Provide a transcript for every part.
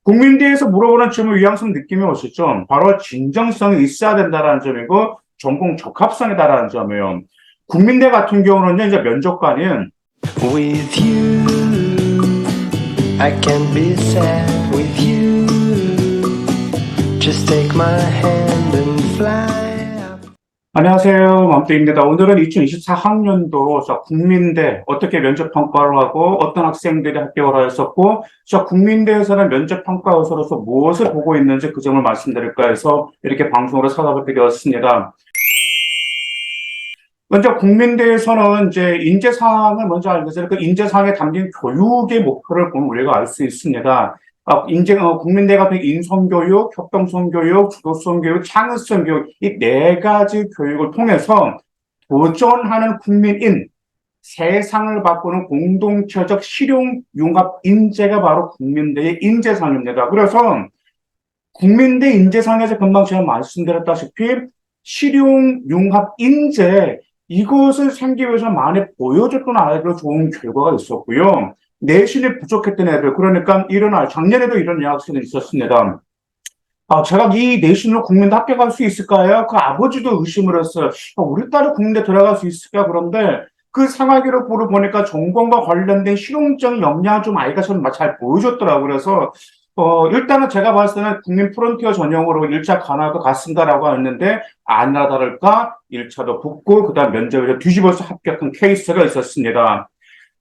국민대에서 물어보는 질문 위항성 느낌이 오시죠? 바로 진정성이 있어야 된다는 점이고 전공 적합성이다라는 점이에요. 국민대 같은 경우는요, 이제 면접관은 With you, I can be sad with you. Just take my hand and fly. 안녕하세요. 맘때입니다. 오늘은 2024학년도 국민대 어떻게 면접평가를 하고 어떤 학생들이 합격을 하였었고 국민대에서는 면접평가 요소로서 무엇을 보고 있는지 그 점을 말씀드릴까 해서 이렇게 방송으로 찾아뵙게 되었습니다. 먼저 국민대에서는 이제 인재사항을 먼저 알게 돼서 그 인재사항에 담긴 교육의 목표를 보면 우리가 알 수 있습니다. 국민대 같은 인성교육, 협동성 교육, 주도성 교육, 창의성 교육, 이 네 가지 교육을 통해서 도전하는 국민인, 세상을 바꾸는 공동체적 실용 융합 인재가 바로 국민대의 인재상입니다. 그래서 국민대 인재상에서 금방 제가 말씀드렸다시피 실용 융합 인재, 이것을 생기기 위해서 많이 보여줬던 아이들 좋은 결과가 있었고요. 내신이 부족했던 애들, 그러니까 작년에도 이런 여학생이 있었습니다. 제가 이 내신으로 국민대 합격할 수 있을까요? 그 아버지도 의심을 했어요. 우리 딸이 국민대 들어갈 수 있을까? 그런데 그 생활기록을 보니까 전공과 관련된 실용적인 역량을 좀 아이가 잘 보여줬더라고요. 그래서 일단은 제가 봤을 때는 국민 프론티어 전형으로 1차 간호학과 갔습니다라고 했는데 아니나 다를까 1차도 붙고 그다음 면접에서 뒤집어서 합격한 케이스가 있었습니다.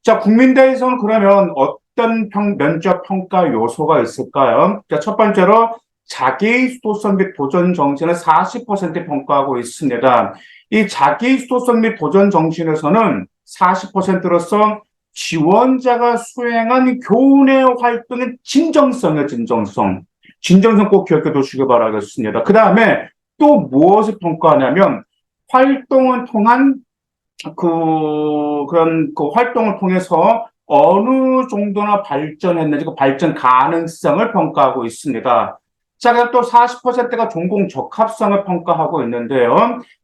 자, 국민대에서는 그러면 어떤 면접 평가 요소가 있을까요? 자, 첫 번째로 자기 수도성 및 도전 정신을 40% 평가하고 있습니다. 이 자기 수도성 및 도전 정신에서는 40%로서 지원자가 수행한 교내 활동의 진정성이에요, 진정성. 진정성 꼭 기억해 두시기 바라겠습니다. 그 다음에 또 무엇을 평가하냐면 활동을 통한 그런 활동을 통해서 어느 정도나 발전했는지 그 발전 가능성을 평가하고 있습니다. 자, 그럼 또 40%가 전공 적합성을 평가하고 있는데요.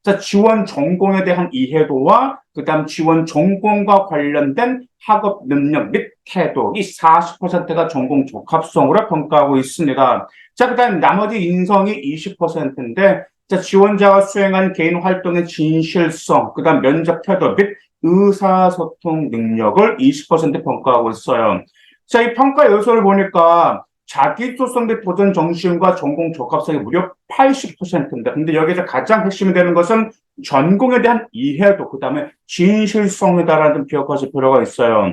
자, 지원 전공에 대한 이해도와 그다음 지원 전공과 관련된 학업 능력 및 태도, 이 40%가 전공 적합성으로 평가하고 있습니다. 자, 그다음 나머지 인성이 20%인데 자, 지원자가 수행한 개인 활동의 진실성, 그다음 면접 태도 및 의사소통 능력을 20% 평가하고 있어요. 자, 이 평가 요소를 보니까 자기소성 및 도전 정신과 전공 적합성이 무려 80%입니다. 근데 여기서 가장 핵심이 되는 것은 전공에 대한 이해도, 그 다음에 진실성이다라는 점 기억하실 필요가 있어요.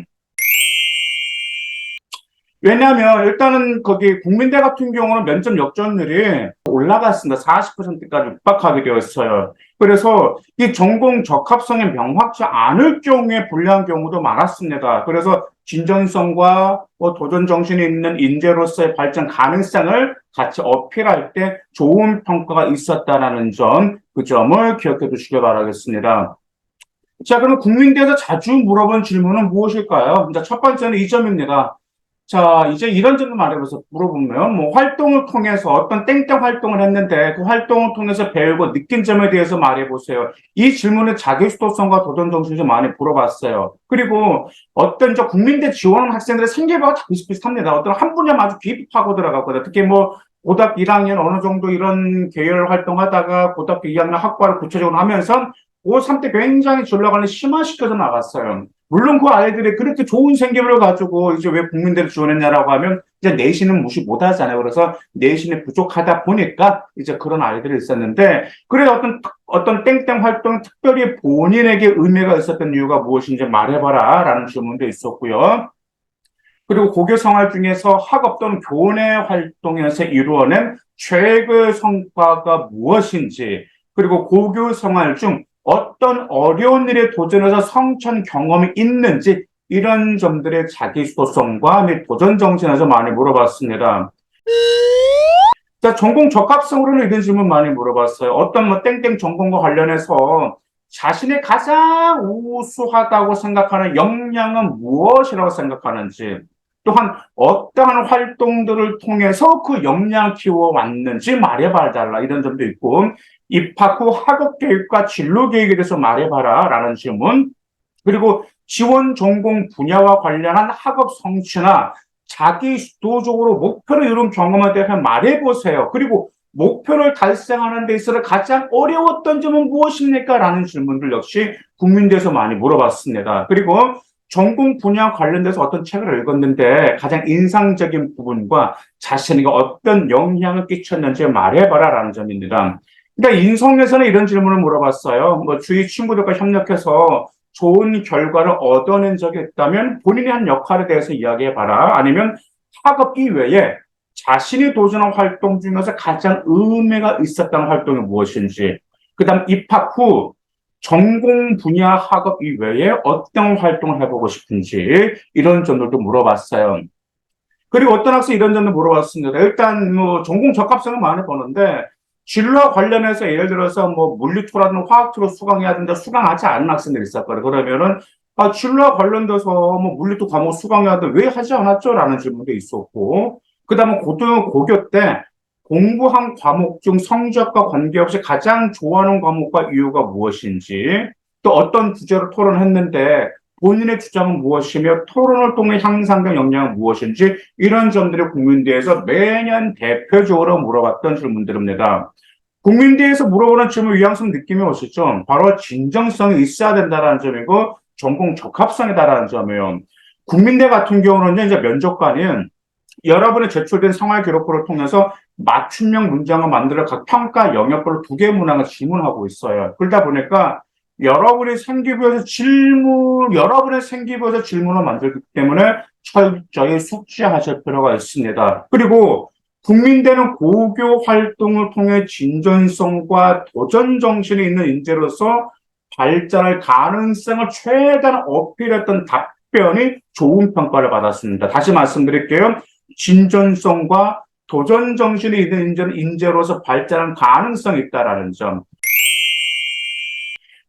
왜냐하면 일단은 거기 국민대 같은 경우는 면접 역전율이 올라갔습니다. 40%까지 육박하게 되어 있어요. 그래서 이 전공 적합성이 명확치 않을 경우에 불리한 경우도 많았습니다. 그래서 진전성과 도전 정신이 있는 인재로서의 발전 가능성을 같이 어필할 때 좋은 평가가 있었다라는 점, 그 점을 기억해 두시기 바라겠습니다. 자, 그럼 국민대에서 자주 물어본 질문은 무엇일까요? 자, 첫 번째는 이 점입니다. 자, 이제 이런 점을 말해봐서 물어보면, 활동을 통해서 어떤 땡땡 활동을 했는데, 그 활동을 통해서 배우고 느낀 점에 대해서 말해보세요. 이 질문은 자기주도성과 도전정신을 좀 많이 물어봤어요. 그리고 어떤 국민대 지원하는 학생들의 생계가 다 비슷비슷합니다. 어떤 한 분야만 아주 깊하고 들어갔거든요. 특히 고등학교 1학년 어느 정도 이런 계열 활동하다가 고등학교 2학년 학과를 구체적으로 하면서 고3 때 굉장히 전략관을 심화시켜서 나갔어요. 물론 그 아이들이 그렇게 좋은 생계를 가지고 이제 왜 국민대를 지원했냐라고 하면 이제 내신은 무시 못 하잖아요. 그래서 내신이 부족하다 보니까 이제 그런 아이들이 있었는데 그래 어떤 땡땡 활동 특별히 본인에게 의미가 있었던 이유가 무엇인지 말해봐라 라는 질문도 있었고요. 그리고 고교 생활 중에서 학업 또는 교내 활동에서 이루어낸 최고의 성과가 무엇인지 그리고 고교 생활 중 어떤 어려운 일에 도전해서 성취한 경험이 있는지 이런 점들의 자기소성과 및 도전 정신에서 많이 물어봤습니다. 자, 전공 적합성으로는 이런 질문 많이 물어봤어요. 어떤 땡땡 전공과 관련해서 자신이 가장 우수하다고 생각하는 역량은 무엇이라고 생각하는지 또한 어떠한 활동들을 통해서 그 역량을 키워왔는지 말해봐달라 이런 점도 있고 입학 후 학업 계획과 진로 계획에 대해서 말해봐라 라는 질문 그리고 지원 전공 분야와 관련한 학업 성취나 자기 주도적으로 목표를 이룬 경험에 대해 말해보세요. 그리고 목표를 달성하는 데 있어서 가장 어려웠던 점은 무엇입니까? 라는 질문들 역시 국민대에서 많이 물어봤습니다. 그리고 전공 분야 관련돼서 어떤 책을 읽었는데 가장 인상적인 부분과 자신에게 어떤 영향을 끼쳤는지 말해봐라 라는 점입니다. 그러니까 인성에서는 이런 질문을 물어봤어요. 뭐 주위 친구들과 협력해서 좋은 결과를 얻어낸 적이 있다면 본인이 한 역할에 대해서 이야기해봐라. 아니면 학업 이외에 자신이 도전한 활동 중에서 가장 의미가 있었던 활동이 무엇인지, 그 다음 입학 후 전공 분야 학업 이외에 어떤 활동을 해보고 싶은지 이런 점들도 물어봤어요. 그리고 어떤 학생이 이런 점도 물어봤습니다. 일단 뭐 전공 적합성은 많이 보는데 진로와 관련해서 예를 들어서 뭐 물리투라든 화학투로 수강해야 되는데 수강하지 않은 학생들이 있었거든요. 그러면은 진로와 관련돼서 뭐 물리투 과목 수강해야 되는데 왜 하지 않았죠? 라는 질문도 있었고, 그다음에 고교 때 공부한 과목 중 성적과 관계없이 가장 좋아하는 과목과 이유가 무엇인지, 또 어떤 주제로 토론했는데 본인의 주장은 무엇이며 토론을 통해 향상된 역량은 무엇인지, 이런 점들이 국민대에서 매년 대표적으로 물어봤던 질문들입니다. 국민대에서 물어보는 질문 위양성 느낌이 오시죠? 바로 진정성이 있어야 된다는 점이고 전공 적합성이다라는 점이에요. 국민대 같은 경우는 이제 면접관은 여러분의 제출된 생활 기록부를 통해서 맞춤형 문장을 만들어 각 평가 영역별로 2개 문항을 질문하고 있어요. 그러다 보니까 여러분의 생기부에서 질문을 만들기 때문에 철저히 숙지하실 필요가 있습니다. 그리고 국민대는 고교 활동을 통해 진전성과 도전 정신이 있는 인재로서 발전할 가능성을 최대한 어필했던 답변이 좋은 평가를 받았습니다. 다시 말씀드릴게요. 진전성과 도전 정신이 있는 인재로서 발전할 가능성이 있다라는 점.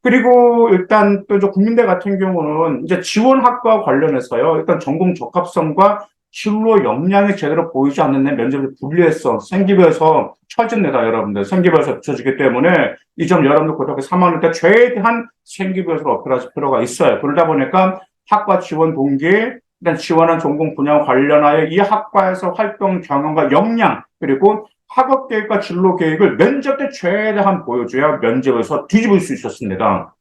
그리고 일단 또 국민대 같은 경우는 이제 지원 학과와 관련해서요. 일단 전공 적합성과 진로 역량이 제대로 보이지 않는 애 면접에 불리해서 생기부에서 처진니다, 여러분들. 생기부에서 붙여지기 때문에 이 점 여러분들 고등학교 3학년 때 최대한 생기부에서 어필하실 필요가 있어요. 그러다 보니까 학과 지원 동기, 일단 지원한 전공 분야와 관련하여 이 학과에서 활동 경험과 역량, 그리고 학업 계획과 진로 계획을 면접 때 최대한 보여줘야 면접에서 뒤집을 수 있었습니다.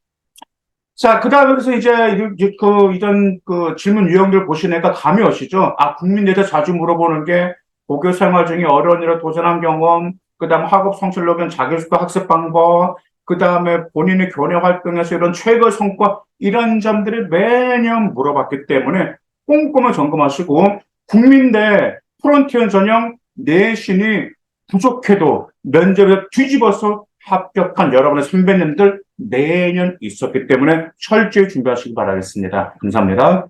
자, 그 다음에서 이제 이전 질문 유형들 보시니까 감이 오시죠? 국민대에서 자주 물어보는 게 고교 생활 중에 어려운 일에 도전한 경험, 그 다음 학업 성취를 위한 자기소개 학습 방법, 그 다음에 본인의 교내 활동에서 이런 최고 성과, 이런 점들을 매년 물어봤기 때문에 꼼꼼히 점검하시고, 국민대 프론티어 전형 내신이 부족해도 면접에 뒤집어서 합격한 여러분의 선배님들 매년 있었기 때문에 철저히 준비하시기 바라겠습니다. 감사합니다.